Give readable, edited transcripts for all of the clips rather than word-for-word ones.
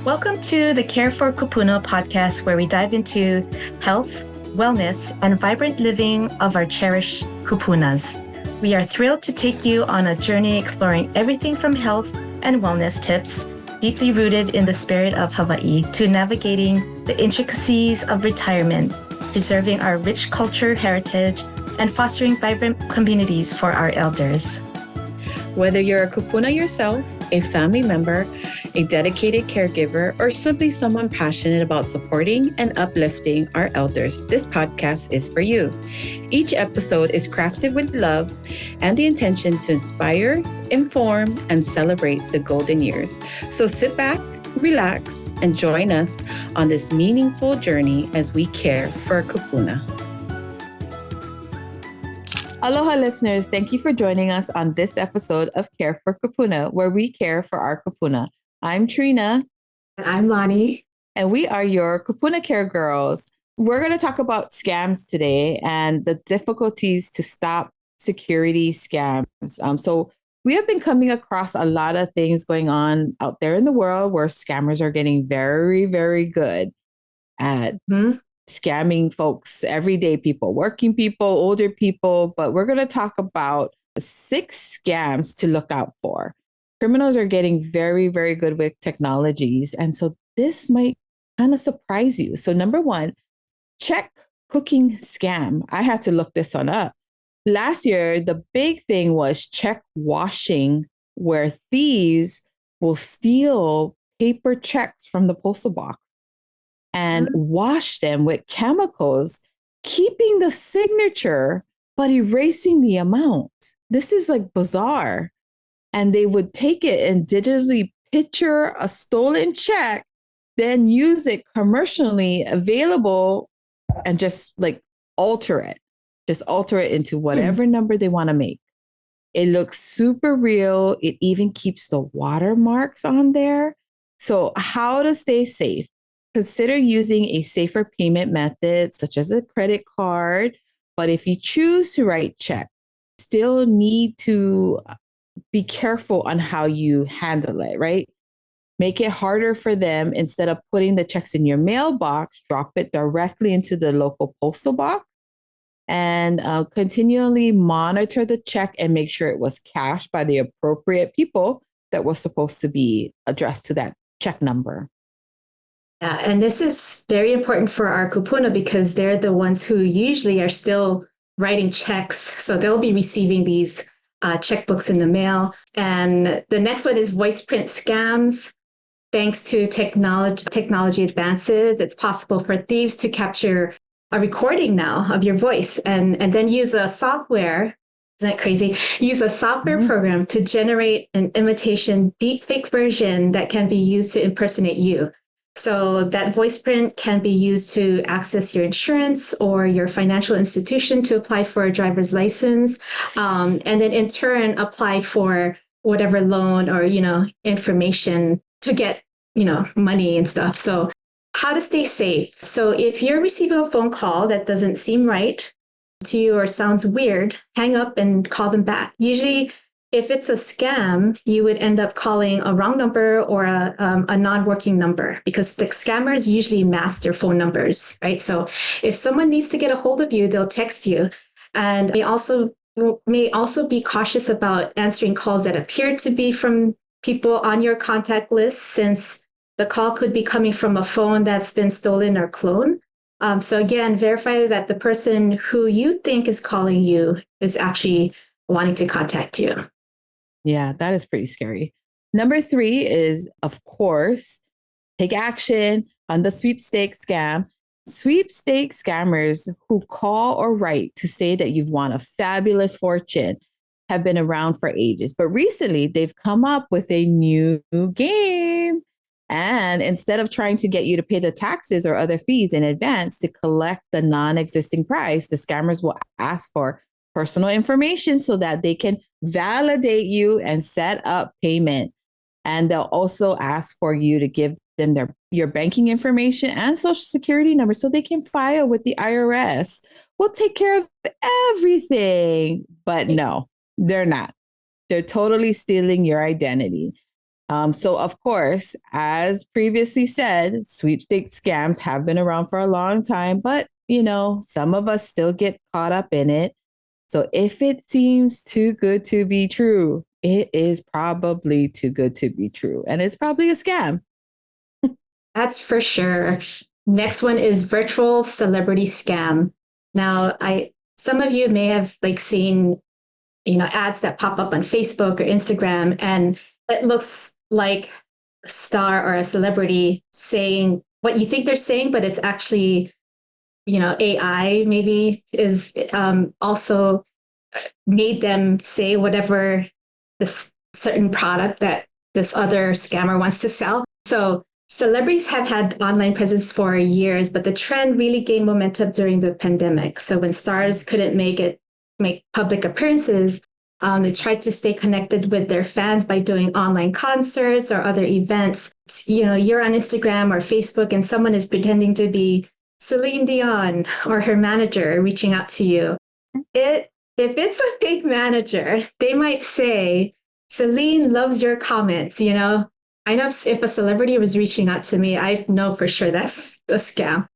Welcome to the Kare For Kūpuna Podcast, where we dive into health, wellness, and vibrant living of our cherished kupunas. We are thrilled to take you on a journey exploring everything from health and wellness tips, deeply rooted in the spirit of Hawaii, to navigating the intricacies of retirement, preserving our rich culture heritage, and fostering vibrant communities for our elders. Whether you're a kupuna yourself, a family member, a dedicated caregiver, or simply someone passionate about supporting and uplifting our elders, this podcast is for you. Each episode is crafted with love and the intention to inspire, inform, and celebrate the golden years. So sit back, relax, and join us on this meaningful journey as we care for our kupuna. Aloha listeners, thank you for joining us on this episode of Kare For Kūpuna, where we care for our kupuna. I'm Trina. And I'm Lonnie. And we are your Kupuna Care Girls. We're going to talk about scams today and the difficulties to stop security scams. So we have been coming across a lot of things going on out there in the world where scammers are getting very, very good at scamming folks, everyday people, working people, older people. But we're going to talk about 6 scams to look out for. Criminals are getting very, very good with technologies. And so this might kind of surprise you. So number 1, check cooking scam. I had to look this one up. Last year, the big thing was check washing, where thieves will steal paper checks from the postal box and wash them with chemicals, keeping the signature, but erasing the amount. This is like bizarre. And they would take it and digitally picture a stolen check, then use it commercially available and just like alter it. Just alter it into whatever number they want to make. It looks super real. It even keeps the watermarks on there. So how to stay safe? Consider using a safer payment method, such as a credit card. But if you choose to write check, still need to be careful on how you handle it, right? Make it harder for them. Instead of putting the checks in your mailbox, drop it directly into the local postal box and continually monitor the check and make sure it was cashed by the appropriate people that was supposed to be addressed to that check number. Yeah, and this is very important for our kupuna because they're the ones who usually are still writing checks. So they'll be receiving these checkbooks in the mail. And the next one is voice print scams. Thanks to technology advances, it's possible for thieves to capture a recording now of your voice and then use a software. Isn't that crazy? Use a software program to generate an imitation deepfake version that can be used to impersonate you. So that voice print can be used to access your insurance or your financial institution to apply for a driver's license, and then in turn apply for whatever loan or, information to get, money and stuff. So how to stay safe. So if you're receiving a phone call that doesn't seem right to you or sounds weird, hang up and call them back. Usually, if it's a scam, you would end up calling a wrong number or a non-working number because the scammers usually mask their phone numbers, right? So if someone needs to get a hold of you, they'll text you. And may also be cautious about answering calls that appear to be from people on your contact list, since the call could be coming from a phone that's been stolen or cloned. So again, verify that the person who you think is calling you is actually wanting to contact you. Yeah, that is pretty scary. Number 3 is, of course, take action on the sweepstakes scam. Sweepstakes scammers who call or write to say that you've won a fabulous fortune have been around for ages. But recently, they've come up with a new game. And instead of trying to get you to pay the taxes or other fees in advance to collect the non-existing price, the scammers will ask for personal information so that they can validate you and set up payment. And they'll also ask for you to give them your banking information and social security number so they can file with the IRS. We'll take care of everything. But no, they're not. They're totally stealing your identity. So, of course, as previously said, sweepstakes scams have been around for a long time, but some of us still get caught up in it. So, if it seems too good to be true, it is probably too good to be true, and it's probably a scam. That's for sure. Next one is virtual celebrity scam. Now, I some of you may have seen ads that pop up on Facebook or Instagram, and it looks like a star or a celebrity saying what you think they're saying, but it's actually AI maybe is also made them say whatever this certain product that this other scammer wants to sell. So celebrities have had online presence for years, but the trend really gained momentum during the pandemic. So when stars couldn't make public appearances, they tried to stay connected with their fans by doing online concerts or other events. You're on Instagram or Facebook and someone is pretending to be Celine Dion or her manager reaching out to you. If it's a fake manager, they might say, Celine loves your comments, I know if a celebrity was reaching out to me, I know for sure that's a scam.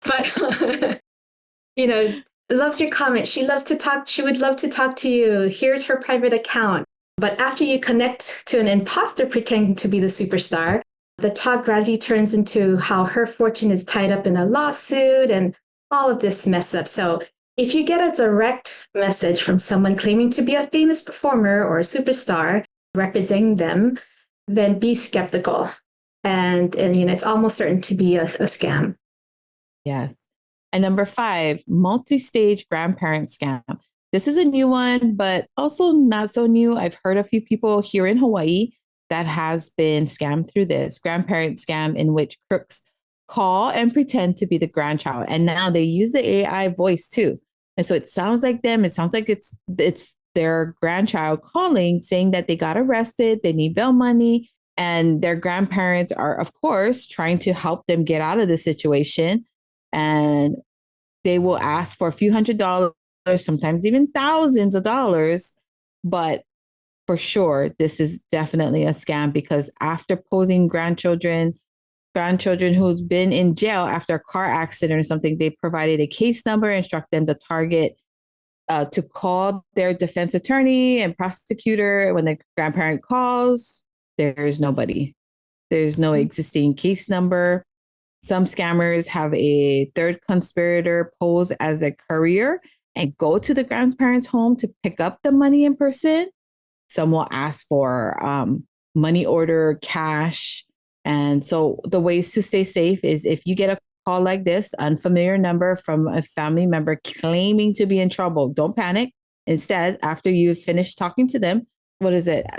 But, loves your comment. She loves to talk. She would love to talk to you. Here's her private account. But after you connect to an imposter pretending to be the superstar, the talk gradually turns into how her fortune is tied up in a lawsuit and all of this mess up. So if you get a direct message from someone claiming to be a famous performer or a superstar representing them, then be skeptical. And it's almost certain to be a scam. Yes. And number 5, multi-stage grandparent scam. This is a new one, but also not so new. I've heard a few people here in Hawaii that has been scammed through this grandparent scam, in which crooks call and pretend to be the grandchild. And now they use the AI voice too. And so it sounds like them. It sounds like it's their grandchild calling, saying that they got arrested, they need bail money, and their grandparents are, of course, trying to help them get out of the situation. And they will ask for a few $100s, sometimes even thousands of dollars. But for sure, this is definitely a scam, because after posing grandchildren who's been in jail after a car accident or something, they provided a case number, instruct them to target to call their defense attorney and prosecutor. When the grandparent calls, there's nobody. There's no existing case number. Some scammers have a third conspirator pose as a courier and go to the grandparents' home to pick up the money in person. Some will ask for money order, cash. And so the ways to stay safe is, if you get a call like this, unfamiliar number from a family member claiming to be in trouble, don't panic. Instead, after you've finished talking to them,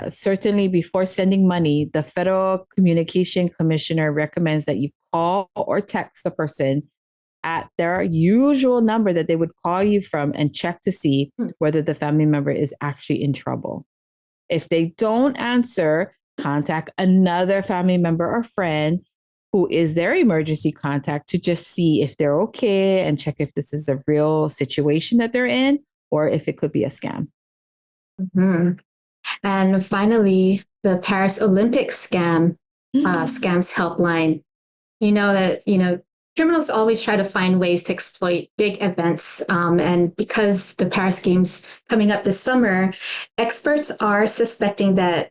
certainly before sending money, the Federal Communication Commissioner recommends that you call or text the person at their usual number that they would call you from and check to see whether the family member is actually in trouble. If they don't answer, contact another family member or friend who is their emergency contact to just see if they're okay and check if this is a real situation that they're in or if it could be a scam. Mm-hmm. And finally, the Paris Olympics scams helpline. Criminals always try to find ways to exploit big events. And because the Paris Games coming up this summer, experts are suspecting that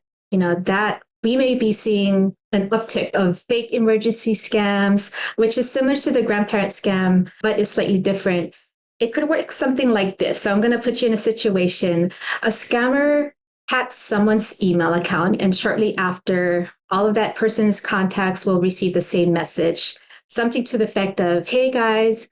we may be seeing an uptick of fake emergency scams, which is similar to the grandparent scam, but is slightly different. It could work something like this. So I'm going to put you in a situation. A scammer hacks someone's email account, and shortly after, all of that person's contacts will receive the same message. Something to the effect of, hey guys,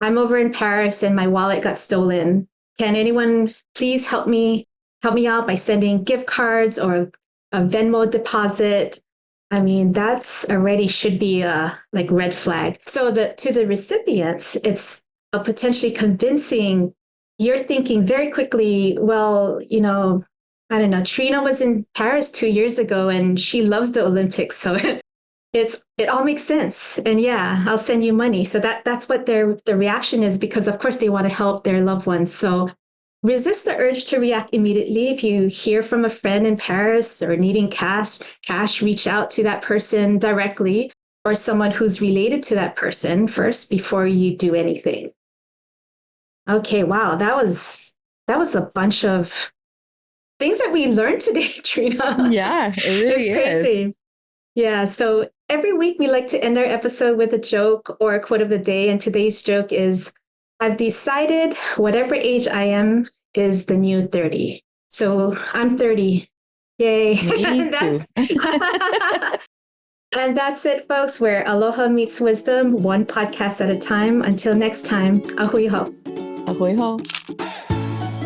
I'm over in Paris and my wallet got stolen. Can anyone please help me out by sending gift cards or a Venmo deposit? I mean, that's already should be a red flag. So to the recipients, it's a potentially convincing. You're thinking very quickly, well, I don't know, Trina was in Paris 2 years ago and she loves the Olympics. So it all makes sense. And yeah, I'll send you money. So that's what the reaction is, because of course they want to help their loved ones. So resist the urge to react immediately. If you hear from a friend in Paris or needing cash, reach out to that person directly or someone who's related to that person first before you do anything. Okay, wow, that was a bunch of things that we learned today, Trina. Yeah, it really It's crazy. is. Yeah, so every week we like to end our episode with a joke or a quote of the day. And today's joke is, I've decided whatever age I am is the new 30. So I'm 30. Yay. Me too. And that's it, folks, where aloha meets wisdom, one podcast at a time. Until next time, ahui ho. Ahoy ho.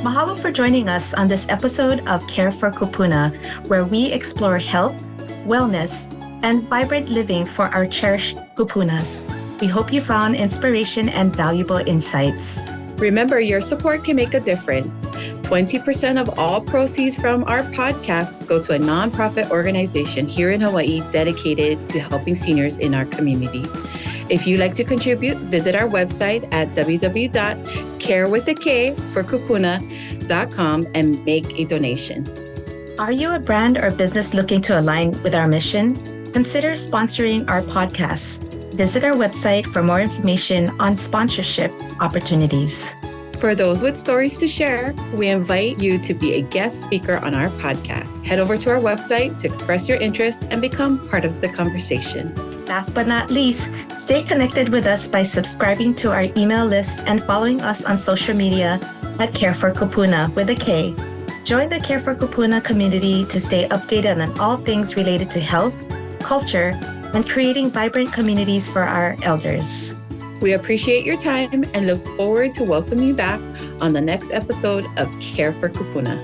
Mahalo for joining us on this episode of Care for Kūpuna, where we explore health, wellness, and vibrant living for our cherished kupunas. We hope you found inspiration and valuable insights. Remember, your support can make a difference. 20% of all proceeds from our podcast go to a nonprofit organization here in Hawaii dedicated to helping seniors in our community. If you'd like to contribute, visit our website at www.careforkūpuna.com and make a donation. Are you a brand or business looking to align with our mission? Consider sponsoring our podcast. Visit our website for more information on sponsorship opportunities. For those with stories to share, we invite you to be a guest speaker on our podcast. Head over to our website to express your interest and become part of the conversation. Last but not least, stay connected with us by subscribing to our email list and following us on social media at Care for Kūpuna with a K. Join the Care for Kūpuna community to stay updated on all things related to health, culture, and creating vibrant communities for our elders. We appreciate your time and look forward to welcoming you back on the next episode of Care for Kūpuna.